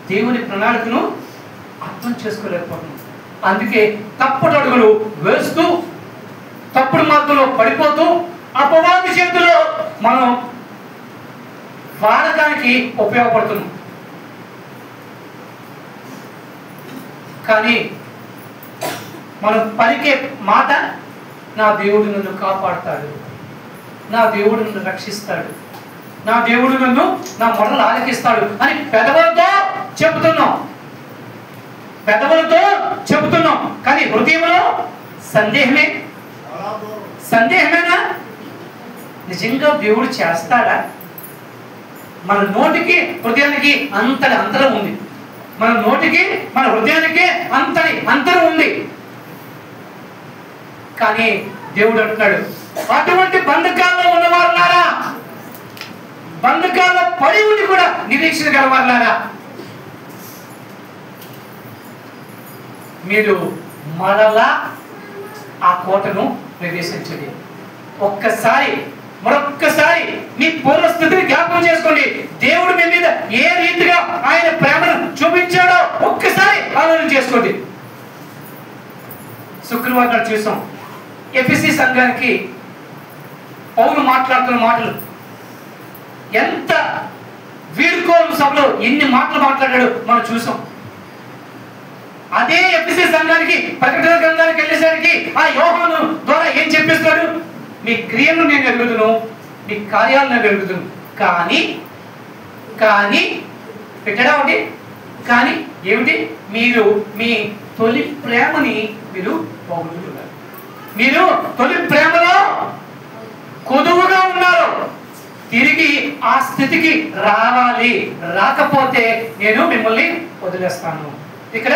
దేవుని ప్రణాళికను అర్థం చేసుకోలేకపోతున్నాం. అందుకే తప్పుడు అడుగులు వేస్తూ తప్పుడు మార్గంలో పడిపోతూ అపవాది చేతిలో మనం వాడకానికి ఉపయోగపడుతున్నాం. కానీ మనం పలికే మాట, నా దేవుడు నన్ను కాపాడుతాడు, నా దేవుడు నన్ను రక్షిస్తాడు, నా దేవుడు నన్ను నా మొరలు ఆలకిస్తాడు అని పెదవులతో చెబుతున్నాం. పెదవులతో చెబుతున్నాం, కానీ హృదయంలో సందేహమే. సందేహమేనా? నిజంగా దేవుడు చేస్తాడా? మన నోటికి హృదయానికి అంతటి అంతరం ఉంది. మన నోటికి మన హృదయానికి అంతటి అంతరం ఉంది. కానీ దేవుడు అంటున్నాడు, అటువంటి బంధకాల్లో ఉన్నవారులారా, బంధకాల్లో పడి ఉండి కూడా నిరీక్షణ గలవారులారా, మీరు మరలా ఆ కోటను ప్రవేశించండి. ఒక్కసారి మరొక్కసారి మీ పూర్వస్థితిని జ్ఞాపకం చేసుకోండి. దేవుడు మీ మీద ఏ రీతిగా ఆయన ప్రేమను చూపించాడో ఒక్కసారి ఆలోచన చేసుకోండి. శుక్రవారం నాడు చూసాం ఎఫెసీ సంఘానికి పౌలు మాట్లాడుతున్న మాటలు. ఎంత వీడుకోలు సభలో ఎన్ని మాటలు మాట్లాడాడు మనం చూసాం. అదే ఎఫెసీ సంఘానికి ప్రకటన గ్రంథానికి వెళ్ళేసరికి ఆ యోహాను ద్వారా ఏం చెప్పిస్తాడు? మీ క్రియలను నేను ఎరుగుదును, మీ కార్యాలను నేను ఎరుగుదును, కానీ కానీ పెట్టడా ఒకటి, కానీ ఏమిటి? మీరు మీ తొలి ప్రేమని మీరు పోగొట్టుకున్నారు. మీరు తొలి ప్రేమలో కొదువుగా ఉన్నారు. తిరిగి ఆ స్థితికి రావాలి. రాకపోతే నేను మిమ్మల్ని వదిలేస్తాను. ఇక్కడ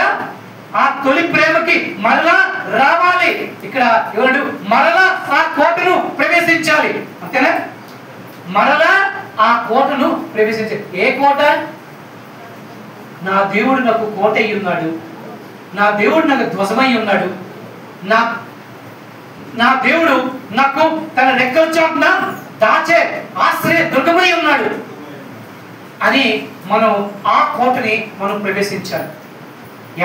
ఆ తొలి ప్రేమకి మరలా రావాలి. ఇక్కడ ఎవరు? మరలా ఆ కోటను ప్రవేశించాలి. అంతేనా? మరలా ఆ కోటను ప్రవేశించాలి. ఏ కోట? నా దేవుడు నాకు కోట అయి ఉన్నాడు, నా దేవుడు నాకు ధ్వజమై ఉన్నాడు, నా దేవుడు నాకు తన రెక్కల చాటున దాచే ఆశ్రయ దుర్గమై ఉన్నాడు అని మనం ఆ కోటని మనం ప్రవేశించాలి.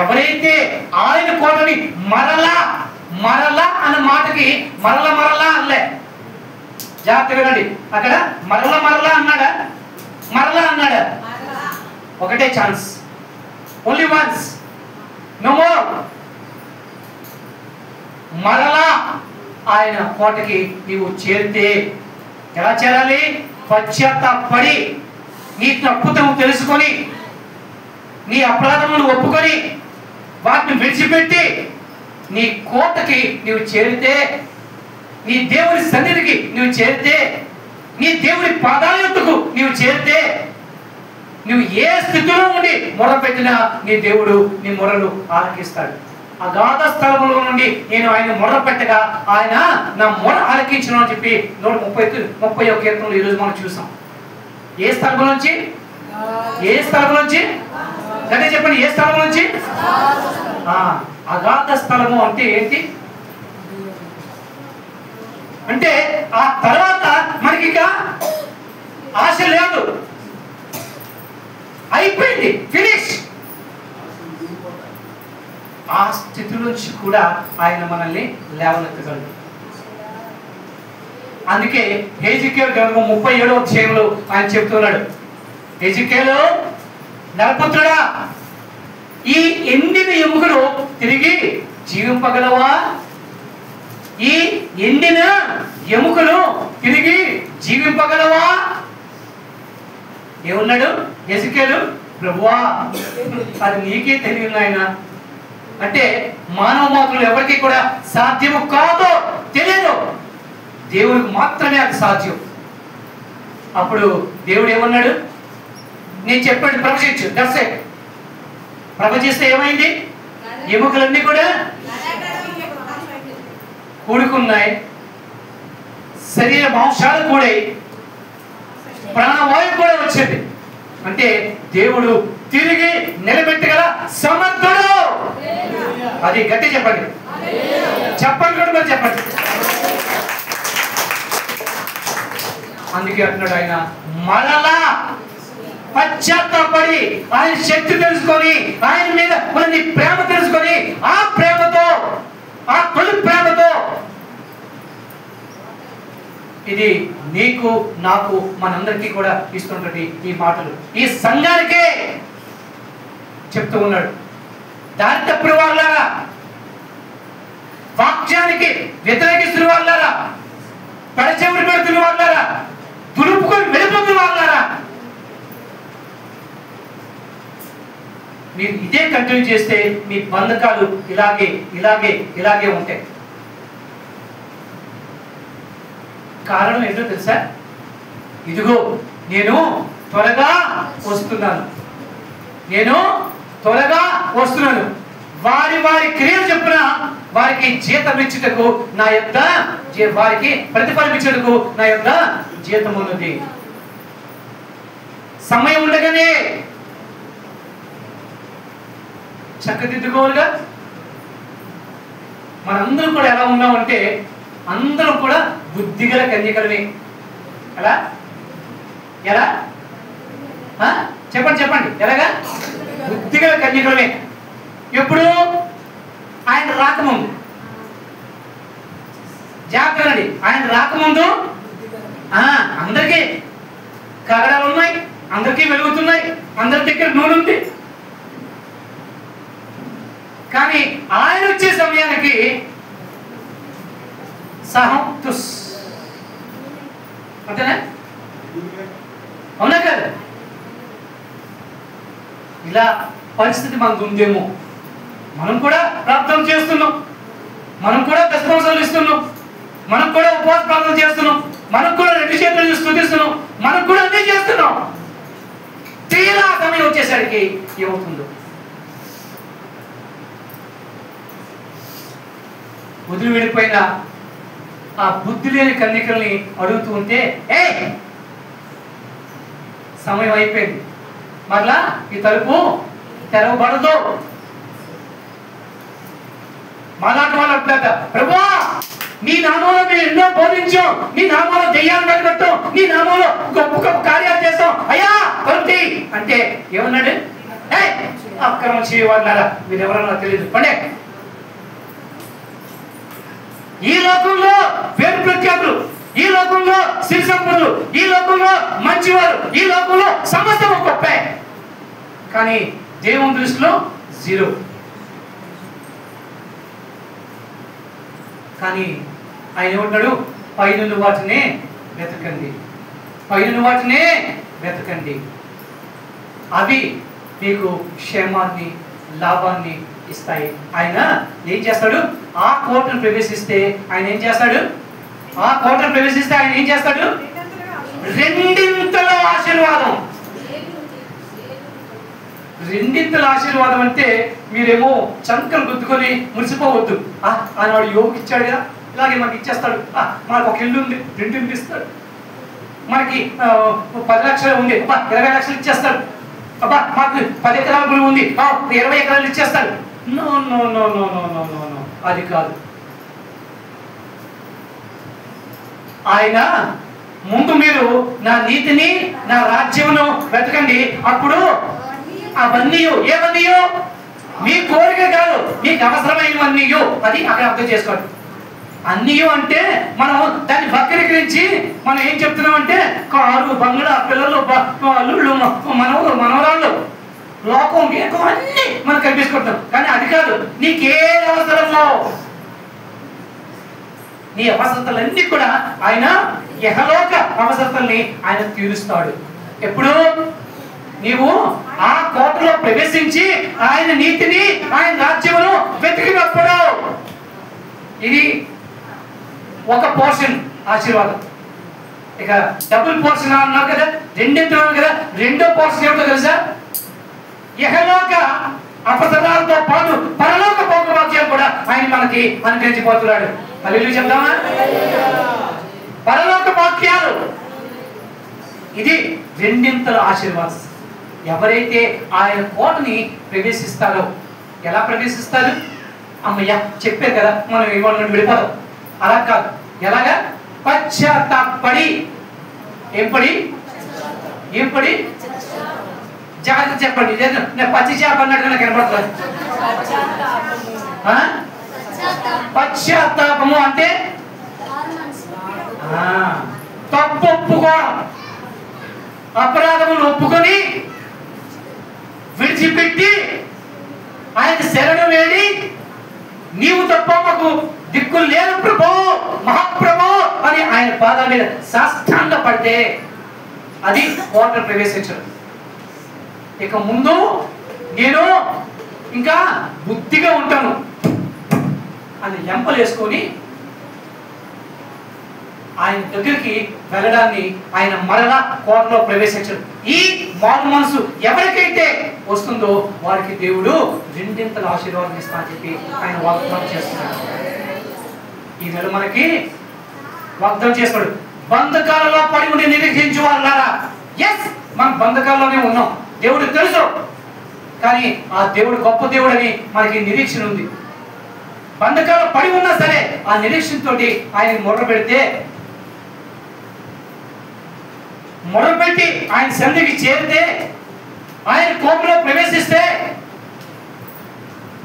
ఎవరైతే ఆయన కోటని మరలా మరలా అన్న మాటకి మరలా మరలా అనలే, జాగ్రత్తగా రండి. అక్కడ మరలా మరలా అన్నాడా? మరలా అన్నాడా? ఒకటే chance, only once, no more. మరలా ఆయన కోటకి నీవు చేరితే ఎలా చేరాలి? పశ్చాత్తాపడి నీ తప్పుతము తెలుసుకొని నీ అపరాధమును ఒప్పుకొని వాటిని విడిచిపెట్టి నీ కోటకి నీవు చేరితే, నీ దేవుని సన్నిధికి నీవు చేరితే, నీ దేవుని పాదాల యొద్దకు నీవు చేరితే, నువ్వు ఏ స్థితిలో ఉండి మొరపెట్టినా నీ దేవుడు నీ మొరలు ఆలకిస్తాడు. అగాధ స్థలములో నుండి నేను ఆయన మొర్ర పెట్టగా ఆయన నా మొర ఆలకించును అని చెప్పి 131 కీర్తనలు ఈరోజు మనం చూసాం. ఏ స్థలం నుంచి? ఏ స్థలం నుంచి? అదే చెప్పండి, ఏ స్థలం నుంచి? అగాధ స్థలము అంటే ఏంటి? అంటే ఆ తర్వాత మనకి ఇక ఆశ లేదు, అయిపోయింది, ఫినిష్. ఆ స్థితి నుంచి కూడా ఆయన మనల్ని లేవనెత్తగలడు. అందుకే హెజికేలు గ్రంథం 37వ అధ్యాయంలో ఆయన చెప్తున్నాడు, హెజికేలు నరపుత్రుడా, ఈ ఎండిన ఎముకలు తిరిగి జీవింపగలవా? ఈ ఎండిన ఎముకలు తిరిగి జీవింపగలవా? ఏమన్నాడు హెజికేలు? ప్రభువా, అది నీకే తెలియదు ఆయన. అంటే మానవ మాత్రులు ఎవరికి కూడా సాధ్యము కాదో తెలియదు. దేవుడికి మాత్రమే అది సాధ్యం. అప్పుడు దేవుడు ఏమన్నాడు? నేను చెప్పాడు ప్రవచించు, దర్శే. ప్రవచిస్తే ఏమైంది? ఎముకలన్నీ కూడా కూడుకున్నాయి, శరీర మాంసాలు కూడా, ప్రాణవాయువు కూడా వచ్చింది. అంటే దేవుడు తిరిగి నిలబెట్టగల సమర్థుడు. అది గట్టి చెప్పండి, చెప్పండి కూడా మరి చెప్పండి. అందుకే అంటున్నాడు ఆయన, మరలా పశ్చాత్తాపడి ఆయన శక్తి తెలుసుకొని, ఆయన మీద కొన్ని ప్రేమ తెలుసుకొని, ఆ ప్రేమతో, ఆ తొలి ప్రేమతో, ఇది నీకు నాకు మనందరికీ కూడా ఇస్తున్నటువంటి ఈ మాటలు ఈ సంఘానికే చెప్తూ ఉన్నాడు. దారి తప్పుడు వాళ్ళారా, వాక్యానికి వ్యతిరేకిస్తున్న వాళ్ళారా, పడచెవిడి పెడుతున్న వాళ్ళారా, దులుపుకొని వెళ్ళిపోతున్న వాళ్ళారా, మీరు ఇదే కంటిన్యూ చేస్తే మీ బంధకాలు ఇలాగే ఇలాగే ఇలాగే ఉంటాయి. కారణం ఏంటో తెలుసా? ఇదిగో నేను త్వరగా వస్తున్నాను, నేను త్వరగా వస్తున్నాను. వారి వారి క్రియలు చెప్పిన వారికి జీతం ఇచ్చుటకు నా యొద్ద, వారికి ప్రతిఫలం ఇచ్చుటకు నా యొద్ద జీతం ఉన్నది. సమయం ఉండగానే చక్కదిద్దుకోవాలిగా. మనందరం కూడా ఎలా ఉన్నామంటే, అందరం కూడా బుద్ధిగల కన్యకలమే. ఎలా ఎలా చెప్పండి చెప్పండి, ఎలాగా? బుద్ధిగల కన్యకలమే. ఎప్పుడు? ఆయన రాకముందు. జాగ్రత్త అండి, ఆయన రాకముందు అందరికీ కగడాలు ఉన్నాయి, అందరికీ వెలుగుతున్నాయి, అందరి దగ్గర నూనె ఉంది. కానీ ఆయన వచ్చే సమయానికి సహంతుస్, అంతేనా? అవునా కదా? ఇలా పరిస్థితి మనకు ఉందేమో. మనం కూడా ప్రార్థన చేస్తున్నాం, మనం కూడా దశమాంశాలు ఇస్తున్నాం, మనం కూడా ఉపవాస ప్రార్థన చేస్తున్నాం, మనం కూడా రెండు చేతులు స్తుతిస్తున్నాం, మనం కూడా అన్నీ చేస్తున్నాం. తీరా సమయం వచ్చేసరికి ఏమవుతుందో వదిలి వెళ్ళిపోయిన ఆ బుద్ధి లేని కన్యకల్ని అడుగుతూ ఉంటే, ఏ సమయం అయిపోయింది, మరలా ఈ తలుపు తెరవబడదు. మాలాంటి వాళ్ళు అంటారు, ప్రభువా నీ నామంలో మేము ఎన్నో బోధించాం, నీ నామంలో దెయ్యాలు వెళ్ళగొట్టాం, నీ నామంలో గొప్ప గొప్ప కార్యాలు చేస్తాం, అయ్యా తలుపు అంటే ఏమన్నాడు? ఏ అక్రమం చేయవాళ్ళారా, మీరు ఎవరన్నా తెలియదు పండే. ఈ లోకంలో పేరు ప్రఖ్యాతులు, ఈ లోకంలో సిరి సంపదలు, ఈ లోకంలో మంచివారు, ఈ లోకంలో సమస్తం గొప్పే, కానీ దేవుని దృష్టిలో జీరో. కానీ ఆయన ఏమంటాడు? పైన వాటినే వెతకండి, పైన వాటినే వెతకండి, అవి మీకు క్షేమాన్ని లాభాన్ని ఇస్తాయి. ఆయన ఏం చేస్తాడు? ఆ కోటను ప్రవేశిస్తే ఆయన ఏం చేస్తాడు? ఆ కోటను ప్రవేశిస్తే ఆయన ఏం చేస్తాడు? రెండింతల ఆశీర్వాదం. రెండింతల ఆశీర్వాదం అంటే మీరేమో చంకలు గుద్దుకొని మురిసిపోవద్దు. ఆనాడు యోగికి ఇచ్చాడు కదా, ఇలాగే మనకి ఇచ్చేస్తాడు. మనకు ఒక ఇల్లు ఉంది, రెండింటిని ఇస్తాడు. మనకి 10 లక్షలు ఉంది, 20 లక్షలు ఇచ్చేస్తాడు. అబ్బా మాకు 10 ఎకరాల భూమి ఉంది, 20 ఎకరాలు ఇచ్చేస్తాడు. No no no no no no no no, అది కాదు. ఆయన ముందు మీరు నా నీతిని నా రాజ్యమును వెతకండి, అప్పుడు అవన్నీ, ఏవన్నీ మీ కోరిక కాదు, మీకు అవసరమైనవన్నీ, అది అక్కడ అర్థం చేసుకోండి. అన్నీ అంటే మనం దాన్ని వక్రీకరించి మనం ఏం చెప్తున్నాం అంటే కారు, బంగ్లా, పిల్లలు, అల్లుళ్ళు, మనవరు, మనవరాళ్ళు, లోకం, వేకం అన్ని మనం కనిపించుకుంటాం. కానీ అది కాదు. నీకే అవసరమో నీ అవసరతలన్నీ కూడా ఆయన యహలోక అవసరతల్ని ఆయన తీరుస్తాడు. ఎప్పుడు? నీవు ఆ కోటలో ప్రవేశించి ఆయన నీతిని ఆయన రాజ్యమును వెతికినప్పుడు. ఇది ఒక పోర్షన్. ఆశీర్వాదం. ఇక డబుల్ పోర్షన్ అన్నారు కదా, రెండింతలు కదా. రెండో పోర్షన్ ఏమిటో తెలుసా? ఇహలోక అపసరాలతో పాటు పరలోక భోగవాక్యాలు కూడా ఆయన మనకి అనుగ్రహించిపోతున్నాడు. హల్లెలూయా చెప్దామా? పరలోక వాక్యాలు ఇది రెండింతల ఆశీర్వాదం. ఎవరైతే ఆయన కోటని ప్రవేశిస్తారో, ఎలా ప్రవేశిస్తారు? అమ్మయ్య చెప్పారు కదా, మనం ఇవాళ నుండి వెళ్ళిపోదాం. అలా కాదు. ఎలాగా? పశ్చాత్తాపడి. ఏం పడి? జాగ్రత్త చెప్పండి. నేను పచ్చి చేప అన్నట్టుగా నాకు కనపడుతుంది. పశ్చాత్తాపము అంటే తప్పు ఒప్పుకోవడం, అపరాధములు ఒప్పుకొని విడిచిపెట్టి ఆయన శరణు వేడి, నీవు తప్ప మాకు దిక్కులు లేదు ప్రభు, మహాప్రభు అని ఆయన పాదాల మీద సాష్టాంగ పడితే అది కోటను ప్రవేశించడం. ఇక ముందు నేను ఇంకా బుద్ధిగా ఉంటాను అని ఎంపలు వేసుకొని ఆయన దగ్గరికి వెళ్ళడాన్ని ఆయన మరలా కోటలో ప్రవేశించడం. ఈ మారు మనసు ఎవరికైతే వస్తుందో వారికి దేవుడు రెండింతల ఆశీర్వాదం ఇస్తా అని చెప్పి ఆయన వాగ్దానం చేస్తున్నాడు. ఈ నెల మనకి వాగ్దానం చేస్తాడు. బంధకాలలో పడి ఉండి నిరీక్షించు వాళ్ళారా. ఎస్, మనం బంధకాల్లోనే ఉన్నాం, దేవుడికి తెలుసు. కానీ ఆ దేవుడు గొప్ప దేవుడు అని మనకి నిరీక్షణ ఉంది. బంధకాలు పడి ఉన్నా సరే ఆ నిరీక్షణతో ఆయన మొదలుపెట్టి ఆయన సన్నిధికి చేరితే, ఆయన కోపంలో ప్రవేశిస్తే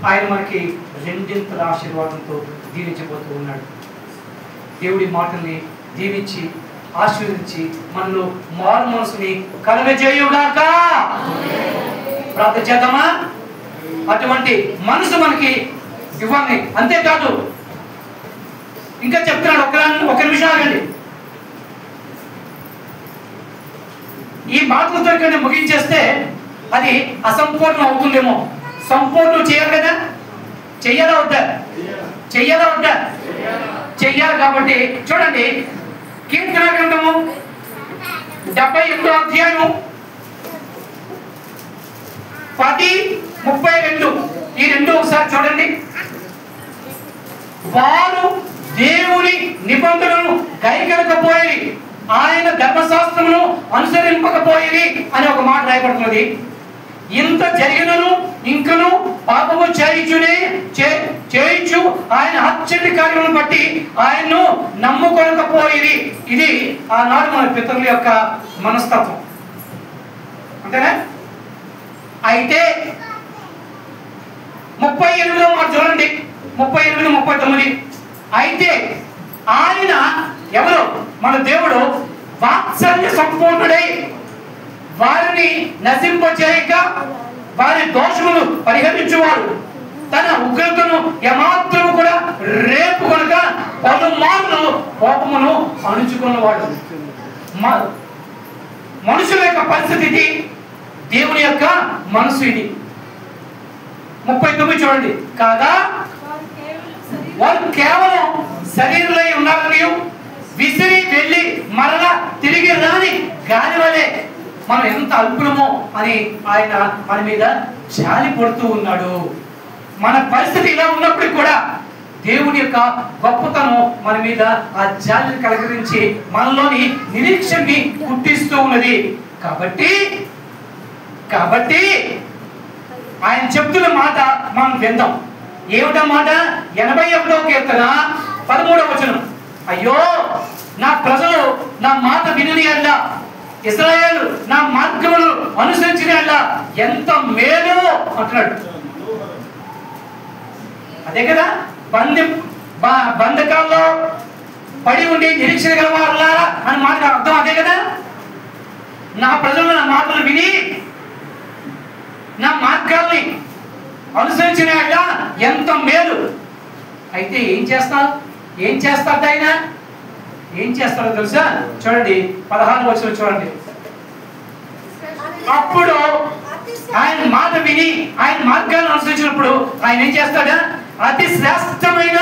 ఆయన మనకి రెండింతల ఆశీర్వాదంతో దీవించబోతూ ఉన్నాడు. దేవుడి మాటల్ని దీవించి ఆశీర్వదించి మనలో మారు మనసుని కలుగజేయుగాక. ప్రార్థన చేద్దామా? అటువంటి మనసు మనకి ఇవ్వండి. అంతేకాదు ఇంకా చెప్తున్నాడు. ఒక నిమిషం ఆగండి. ఈ మాటలతో ఇక్కడ ముగించేస్తే అది అసంపూర్ణం అవుతుందేమో. సంపూర్ణం చేయాలి కదా. చెయ్యాలా వద్దా? చెయ్యాలి. కాబట్టి చూడండి, కీర్తన గ్రంథము 78వ అధ్యాయము 10:32 ఈ రెండు ఒకసారి చూడండి. వారు దేవుని నిబంధనలను గైకొనకపోయి ఆయన ధర్మశాస్త్రమును అనుసరింపకపోయి అని ఒక మాట రాయబడుతున్నది. ఇంత జరిగినను ఇంకను పాపము చేయించు ఆయన ఆశ్చర్య కార్యములను బట్టి ఆయన్ను నమ్ముకొనకపోయి. ఇది ఆనాడు మన పితరుల యొక్క మనస్తత్వం, అంతేనా? అయితే 38వ మాట చూడండి, 38, 39. అయితే ఆయన ఎవరు? మన దేవుడు వాత్సల్య సంపూర్ణుడై వారిని నశింపచేయక వారి దోషములు పరిహరించువాడు, తన ఉగ్రతను ఏమాత్రము కూడా రేపు కనుక పలుమార్లు కోపమును అణుచుకున్నవాడు. మనుషుల యొక్క పరిస్థితి, దేవుని యొక్క మనసు ఇది. 39 చూడండి. కాగా వారు కేవలం శరీరులై ఉన్నారని, విసిరి వెళ్ళి మరలా తిరిగి రాని గాలి వలె మనం ఎంత అల్పులమో అని ఆయన మన మీద జాలి పడుతూ ఉన్నాడు. మన పరిస్థితి ఇలా ఉన్నప్పుడు కూడా దేవుని యొక్క గొప్పతనం మన మీద ఆ జాలిని కలగరించి మనలోని నిరీక్షణని పుట్టిస్తూ ఉన్నది. కాబట్టి ఆయన చెప్తున్న మాట మనం విందాం. ఏమిటా మాట? 81వ కీర్తన 13వ వచనం. అయ్యో, నా ప్రజలు నా మాట వినని అల్ల, ఇశ్రాయేలు నా మార్గములు అనుసరించిన అల్ల ఎంత మేలు అంటున్నాడు. అదే కదా, బంధకాల్లో పడి ఉండి నిరీక్షణ గలవారులారా అని మాట అర్థం అదే కదా. నా ప్రజలు నా మాటలు విని నా మార్గాల్ని అనుసరించిన ఎంత మేలు. అయితే ఏం చేస్తాడు ఆయన? ఏం చేస్తాడో తెలుసా? చూడండి, 16వ వచనం చూడండి. అప్పుడు ఆయన మాట విని ఆయన మార్గాలను అనుసరించినప్పుడు ఆయన ఏం చేస్తాడా? అతి శ్రేష్టమైన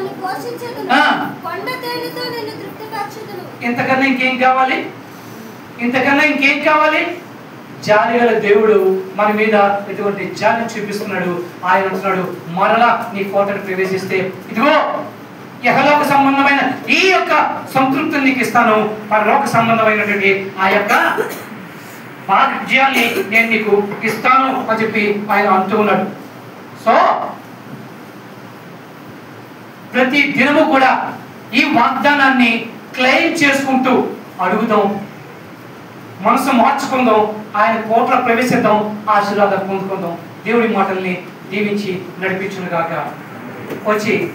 వారిని పోషించెదను. ఆ. కొండ తేనెతో నిన్ను తృప్తిపరచుదును. ఇంతకన్నా ఇంకేం కావాలి? ఇంతకన్నా ఇంకేం కావాలి? జాలి గల దేవుడు మన మీద ఎటువంటి జాలిని చూపిస్తున్నాడు. ఆయన అంటున్నాడు, మరలా నీ కోటను ప్రవేశిస్తే ఇదిగో యెహోవాకు సంబంధమైన ఈ యొక్క సంతృప్తిని నీకు ఇస్తాను, పరలోక సంబంధమైనటువంటి ఆ యొక్క భాగ్యాన్ని నేను నీకు ఇస్తాను అని చెప్పి ఆయన అంటూ ఉన్నాడు. సో ప్రతి దినము కూడా ఈ వాగ్దానాన్ని క్లెయిమ్ చేసుకుంటూ అడుగుదాం, మనసు మార్చుకుందాం, ఆయన కోట్ల ప్రవేశిద్దాం, ఆశీర్వాదం పొందుకుందాం. దేవుడి మాటల్ని దీవించి నడిపించును గాక. వచ్చి